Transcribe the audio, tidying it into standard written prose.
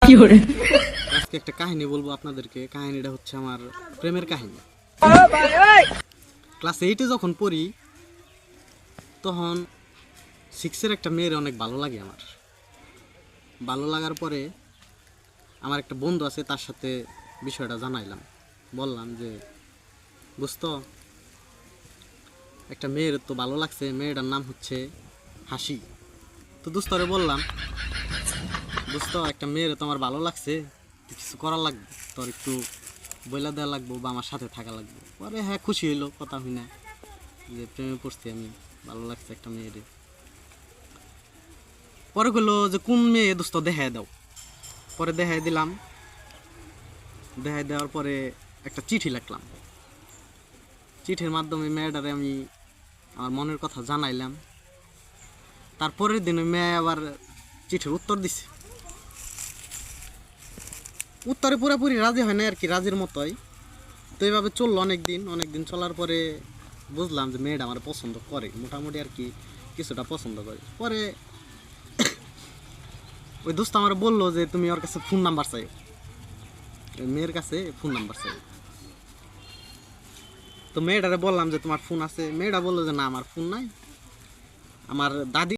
আজকে একটা কাহিনী বলবো আপনাদেরকে। কাহিনীটা হচ্ছে আমার প্রেমের কাহিনী। ক্লাস 8-এ যখন পড়ি তখন 6-এর একটা মেয়ের অনেক ভালো লাগে। আমার ভালো লাগার পরে আমার একটা বন্ধু আছে, তার সাথে বিষয়টা জানাইলাম। বললাম যে দোস্ত, একটা মেয়ের তো ভালো লাগছে, মেয়েটার নাম হচ্ছে হাসি। তো দোস্তরে বললাম, দোস্ত একটা মেয়ের তো আমার ভালো লাগছে, কিছু করা লাগবে, তোর একটু বইলা দেওয়া লাগবো বা আমার সাথে থাকা লাগবে। পরে হ্যাঁ, খুশি হইলো কথা হই না যে প্রেমে পড়ছি আমি, ভালো লাগছে একটা মেয়েরে। পরে কইলো যে কোন মেয়ে দোস্ত দেখায় দাও। পরে দেখাই দিলাম। দেখাই দেওয়ার পরে একটা চিঠি লিখলাম। চিঠির মাধ্যমে মেয়েটারে আমি আমার মনের কথা জানাইলাম। তারপরের দিন ওই মেয়ে আবার চিঠির উত্তর দিছে। উত্তরে পুরোপুরি রাজি হয় না আর কি, রাজির মতোই। তো এইভাবে চললো অনেক দিন চলার পরে বুঝলাম যে মেয়েটা আমার পছন্দ করে, মোটামুটি আর কি কিছুটা পছন্দ করে। পরে ওই দোস্ত আমার বললো যে তুমি ওর কাছে ফোন নাম্বার চাই, মেয়ের কাছে ফোন নাম্বার চাই। তো মেয়েটারে বললাম যে তোমার ফোন আছে। মেয়েটা বললো যে না, আমার ফোন নাই, আমার দাদি